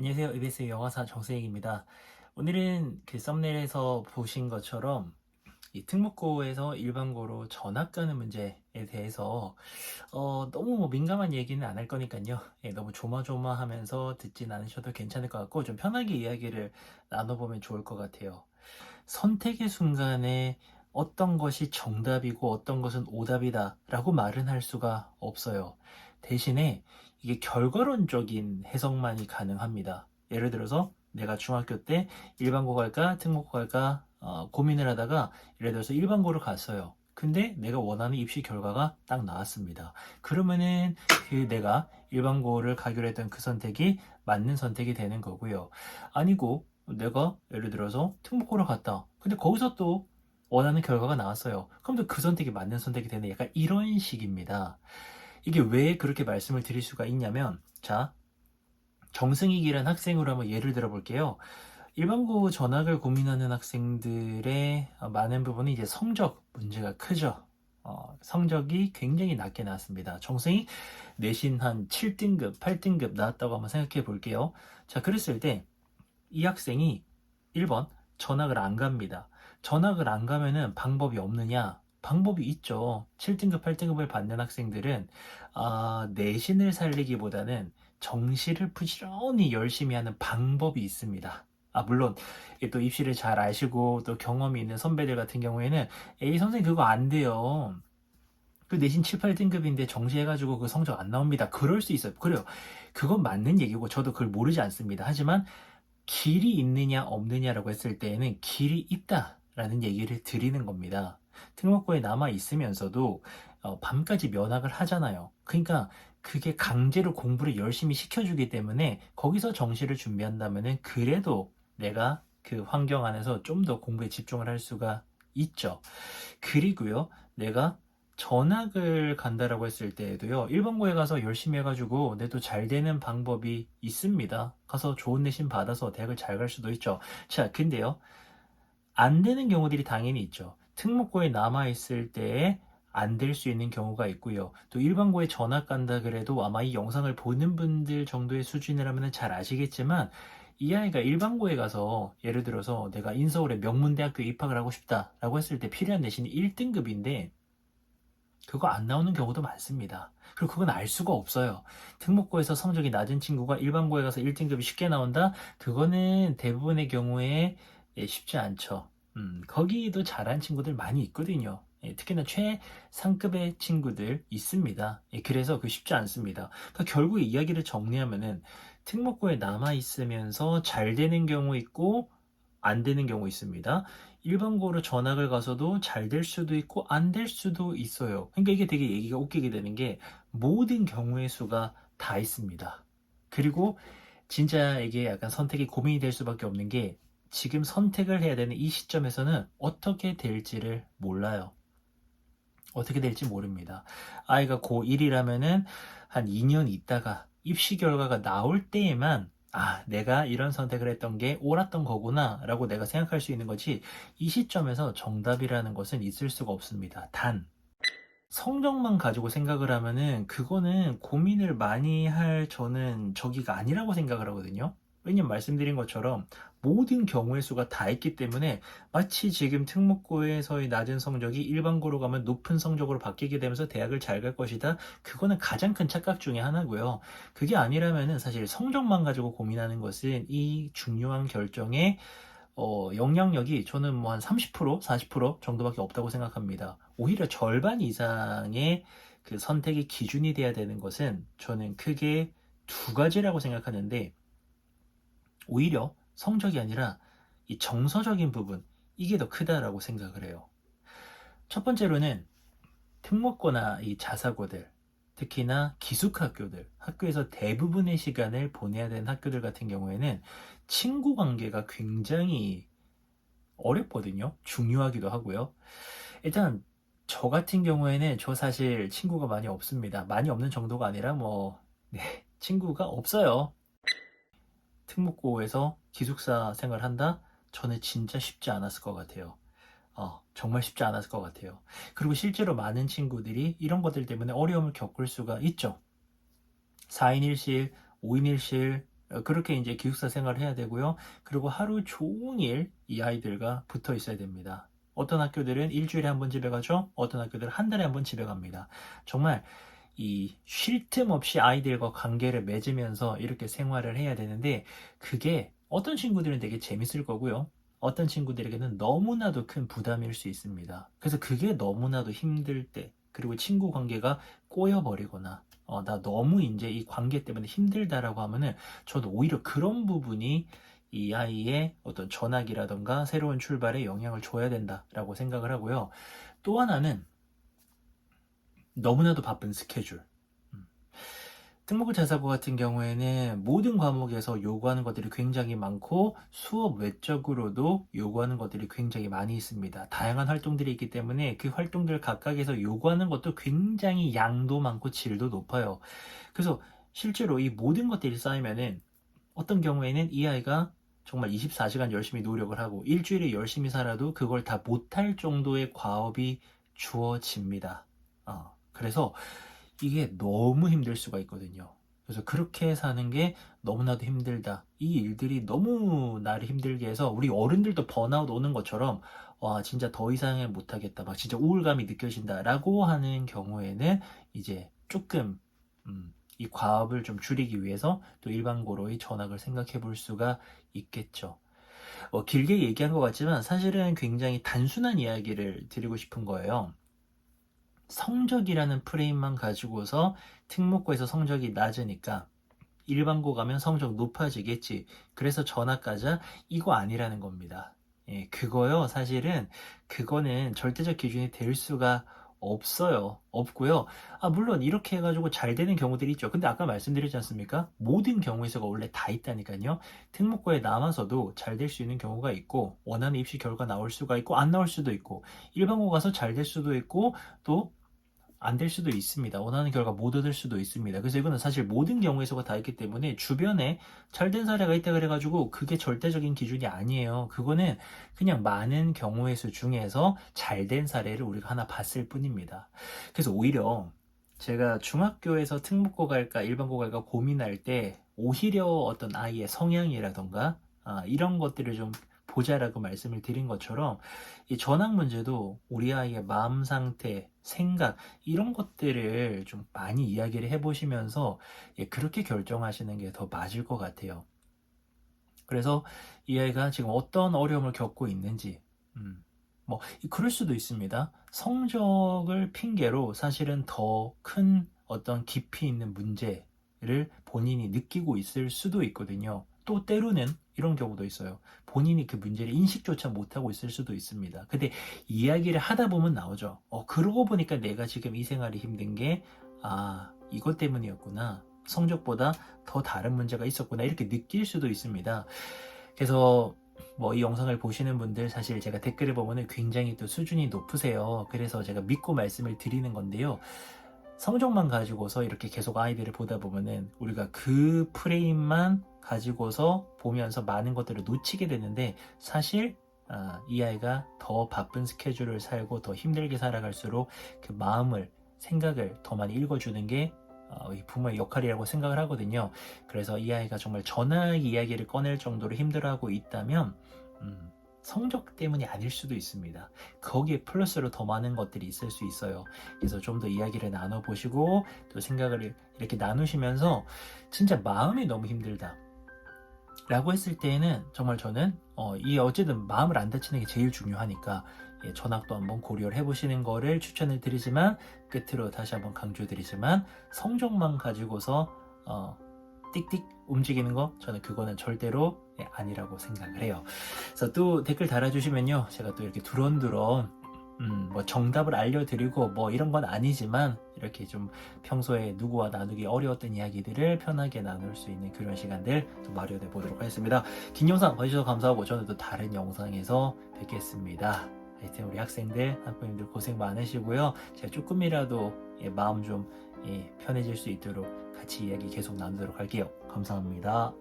안녕하세요. EBS 영화사 정세익입니다. 오늘은 그 썸네일에서 보신 것처럼 이 특목고에서 일반고로 전학 가는 문제에 대해서 너무 민감한 얘기는 안 할 거니까요. 너무 조마조마하면서 듣진 않으셔도 괜찮을 것 같고 좀 편하게 이야기를 나눠보면 좋을 것 같아요. 선택의 순간에 어떤 것이 정답이고 어떤 것은 오답이다 라고 말은 할 수가 없어요. 대신에 이게 결과론적인 해석만이 가능합니다. 예를 들어서 내가 중학교 때 일반고 갈까 특목고 갈까 고민을 하다가 예를 들어서 일반고를 갔어요. 근데 내가 원하는 입시 결과가 딱 나왔습니다. 그러면은 그 내가 일반고를 가기로 했던 그 선택이 맞는 선택이 되는 거고요. 아니고 내가 예를 들어서 특목고를 갔다. 근데 거기서 또 원하는 결과가 나왔어요. 그럼 또 그 선택이 맞는 선택이 되는 약간 이런 식입니다. 이게 왜 그렇게 말씀을 드릴 수가 있냐면, 자, 정승익이라는 학생으로 한번 예를 들어 볼게요. 일반고 전학을 고민하는 학생들의 많은 부분이 이제 성적 문제가 크죠. 성적이 굉장히 낮게 나왔습니다. 정승익 내신 한 7등급, 8등급 나왔다고 한번 생각해 볼게요. 자, 그랬을 때 이 학생이 1번 전학을 안 갑니다. 전학을 안 가면은 방법이 없느냐? 방법이 있죠. 7등급, 8등급을 받는 학생들은 내신을 살리기보다는 정시를 부지런히 열심히 하는 방법이 있습니다. 물론 또 입시를 잘 아시고 또 경험이 있는 선배들 같은 경우에는 에이 선생님 그거 안 돼요. 그 내신 7, 8등급인데 정시해가지고 그 성적 안 나옵니다. 그럴 수 있어요. 그래요. 그건 맞는 얘기고 저도 그걸 모르지 않습니다. 하지만 길이 있느냐 없느냐라고 했을 때에는 길이 있다라는 얘기를 드리는 겁니다. 특목고에 남아 있으면서도 밤까지 면학을 하잖아요. 그러니까 그게 강제로 공부를 열심히 시켜주기 때문에 거기서 정시를 준비한다면은 그래도 내가 그 환경 안에서 좀 더 공부에 집중을 할 수가 있죠. 그리고요, 내가 전학을 간다라고 했을 때에도요, 일본고에 가서 열심히 해가지고 내도 잘 되는 방법이 있습니다. 가서 좋은 내신 받아서 대학을 잘 갈 수도 있죠. 자, 근데요, 안 되는 경우들이 당연히 있죠. 특목고에 남아있을 때에 안 될 수 있는 경우가 있고요. 또 일반고에 전학 간다 그래도 아마 이 영상을 보는 분들 정도의 수준이라면 잘 아시겠지만 이 아이가 일반고에 가서 예를 들어서 내가 인서울의 명문대학교에 입학을 하고 싶다라고 했을 때 필요한 내신이 1등급인데 그거 안 나오는 경우도 많습니다. 그리고 그건 알 수가 없어요. 특목고에서 성적이 낮은 친구가 일반고에 가서 1등급이 쉽게 나온다? 그거는 대부분의 경우에 쉽지 않죠. 거기도 잘한 친구들 많이 있거든요. 특히나 최상급의 친구들 있습니다. 그래서 그 쉽지 않습니다. 그러니까 결국 이야기를 정리하면은 특목고에 남아 있으면서 잘 되는 경우 있고 안 되는 경우 있습니다. 일반고로 전학을 가서도 잘 될 수도 있고 안 될 수도 있어요. 그러니까 이게 되게 얘기가 웃기게 되는 게 모든 경우의 수가 다 있습니다. 그리고 진짜 이게 약간 선택이 고민이 될 수밖에 없는 게 지금 선택을 해야 되는 이 시점에서는 어떻게 될지를 몰라요. 어떻게 될지 모릅니다. 아이가 고1이라면은 한 2년 있다가 입시 결과가 나올 때에만 내가 이런 선택을 했던 게 옳았던 거구나 라고 내가 생각할 수 있는 거지 이 시점에서 정답이라는 것은 있을 수가 없습니다. 단 성적만 가지고 생각을 하면은 그거는 고민을 많이 할 저는 저기가 아니라고 생각을 하거든요. 왜냐면 말씀드린 것처럼 모든 경우의 수가 다 있기 때문에 마치 지금 특목고에서의 낮은 성적이 일반고로 가면 높은 성적으로 바뀌게 되면서 대학을 잘 갈 것이다. 그거는 가장 큰 착각 중에 하나고요. 그게 아니라면은 사실 성적만 가지고 고민하는 것은 이 중요한 결정에 영향력이 저는 뭐 한 30%, 40% 정도밖에 없다고 생각합니다. 오히려 절반 이상의 그 선택의 기준이 돼야 되는 것은 저는 크게 두 가지라고 생각하는데, 오히려 성적이 아니라 이 정서적인 부분, 이게 더 크다라고 생각을 해요. 첫 번째로는 특목고나 이 자사고들, 특히나 기숙학교들, 학교에서 대부분의 시간을 보내야 되는 학교들 같은 경우에는 친구 관계가 굉장히 어렵거든요. 중요하기도 하고요. 일단 저 같은 경우에는 저 사실 친구가 많이 없습니다. 많이 없는 정도가 아니라 친구가 없어요. 특목고에서 기숙사 생활한다? 저는 진짜 쉽지 않았을 것 같아요. 정말 쉽지 않았을 것 같아요. 그리고 실제로 많은 친구들이 이런 것들 때문에 어려움을 겪을 수가 있죠. 4인 1실, 5인 1실, 그렇게 이제 기숙사 생활을 해야 되고요. 그리고 하루 종일 이 아이들과 붙어 있어야 됩니다. 어떤 학교들은 일주일에 한 번 집에 가죠. 어떤 학교들은 한 달에 한 번 집에 갑니다. 정말 이 쉴 틈 없이 아이들과 관계를 맺으면서 이렇게 생활을 해야 되는데, 그게 어떤 친구들은 되게 재밌을 거고요. 어떤 친구들에게는 너무나도 큰 부담일 수 있습니다. 그래서 그게 너무나도 힘들 때, 그리고 친구 관계가 꼬여버리거나, 나 너무 이제 이 관계 때문에 힘들다라고 하면은, 저도 오히려 그런 부분이 이 아이의 어떤 전학이라던가 새로운 출발에 영향을 줘야 된다라고 생각을 하고요. 또 하나는 너무나도 바쁜 스케줄. 음. 특목고 자사고 같은 경우에는 모든 과목에서 요구하는 것들이 굉장히 많고, 수업 외적으로도 요구하는 것들이 굉장히 많이 있습니다. 다양한 활동들이 있기 때문에 그 활동들 각각에서 요구하는 것도 굉장히 양도 많고 질도 높아요. 그래서 실제로 이 모든 것들이 쌓이면은 어떤 경우에는 이 아이가 정말 24시간 열심히 노력을 하고 일주일에 열심히 살아도 그걸 다 못할 정도의 과업이 주어집니다. 그래서 이게 너무 힘들 수가 있거든요. 그래서 그렇게 사는 게 너무나도 힘들다. 이 일들이 너무 나를 힘들게 해서 우리 어른들도 번아웃 오는 것처럼, 와, 진짜 더 이상을 못하겠다. 막 진짜 우울감이 느껴진다라고 하는 경우에는 이제 조금, 이 과업을 좀 줄이기 위해서 또 일반고로의 전학을 생각해 볼 수가 있겠죠. 길게 얘기한 것 같지만 사실은 굉장히 단순한 이야기를 드리고 싶은 거예요. 성적이라는 프레임만 가지고서 특목고에서 성적이 낮으니까 일반고 가면 성적 높아지겠지, 그래서 전학 가자, 이거 아니라는 겁니다. 예, 그거요. 사실은 그거는 절대적 기준이 될 수가 없어요. 없고요. 물론 이렇게 해가지고 잘 되는 경우들이 있죠. 근데 아까 말씀드렸지 않습니까? 모든 경우에서가 원래 다 있다니까요. 특목고에 남아서도 잘 될 수 있는 경우가 있고, 원하는 입시 결과 나올 수가 있고, 안 나올 수도 있고, 일반고 가서 잘 될 수도 있고, 또 안 될 수도 있습니다. 원하는 결과 못 얻을 수도 있습니다. 그래서 이거는 사실 모든 경우에서가 다 있기 때문에, 주변에 잘 된 사례가 있다 그래가지고 그게 절대적인 기준이 아니에요. 그거는 그냥 많은 경우의 수 중에서 잘 된 사례를 우리가 하나 봤을 뿐입니다. 그래서 오히려 제가 중학교에서 특목고 갈까 일반고 갈까 고민할 때, 오히려 어떤 아이의 성향이라던가 이런 것들을 좀 보자라고 말씀을 드린 것처럼, 이 전학 문제도 우리 아이의 마음 상태, 생각, 이런 것들을 좀 많이 이야기를 해보시면서 그렇게 결정하시는 게 더 맞을 것 같아요. 그래서 이 아이가 지금 어떤 어려움을 겪고 있는지, 뭐 그럴 수도 있습니다. 성적을 핑계로 사실은 더 큰 어떤 깊이 있는 문제를 본인이 느끼고 있을 수도 있거든요. 또 때로는 이런 경우도 있어요. 본인이 그 문제를 인식조차 못하고 있을 수도 있습니다. 근데 이야기를 하다 보면 나오죠. 그러고 보니까 내가 지금 이 생활이 힘든 게, 이것 때문이었구나. 성적보다 더 다른 문제가 있었구나. 이렇게 느낄 수도 있습니다. 그래서 뭐 이 영상을 보시는 분들, 사실 제가 댓글을 보면은 굉장히 또 수준이 높으세요. 그래서 제가 믿고 말씀을 드리는 건데요. 성적만 가지고서 이렇게 계속 아이들을 보다 보면은 우리가 그 프레임만 가지고서 보면서 많은 것들을 놓치게 되는데, 사실 이 아이가 더 바쁜 스케줄을 살고 더 힘들게 살아갈수록 그 마음을, 생각을 더 많이 읽어주는 게 이 부모의 역할이라고 생각을 하거든요. 그래서 이 아이가 정말 전학 이야기를 꺼낼 정도로 힘들어하고 있다면, 성적 때문이 아닐 수도 있습니다. 거기에 플러스로 더 많은 것들이 있을 수 있어요. 그래서 좀 더 이야기를 나눠보시고 또 생각을 이렇게 나누시면서, 진짜 마음이 너무 힘들다 라고 했을 때에는 정말 저는 이 어쨌든 마음을 안 다치는 게 제일 중요하니까, 전학도 한번 고려를 해보시는 거를 추천을 드리지만, 끝으로 다시 한번 강조드리지만, 성적만 가지고서 띡띡 움직이는 거, 저는 그거는 절대로 아니라고 생각을 해요. 그래서 또 댓글 달아주시면요, 제가 또 이렇게 두런두런 뭐 정답을 알려드리고 뭐 이런 건 아니지만, 이렇게 좀 평소에 누구와 나누기 어려웠던 이야기들을 편하게 나눌 수 있는 그런 시간들 또 마련해 보도록 하겠습니다. 긴 영상 봐주셔서 감사하고, 저는 또 다른 영상에서 뵙겠습니다. 하여튼 우리 학생들, 학부모님들 고생 많으시고요. 제가 조금이라도 마음 좀 편해질 수 있도록 같이 이야기 계속 나누도록 할게요. 감사합니다.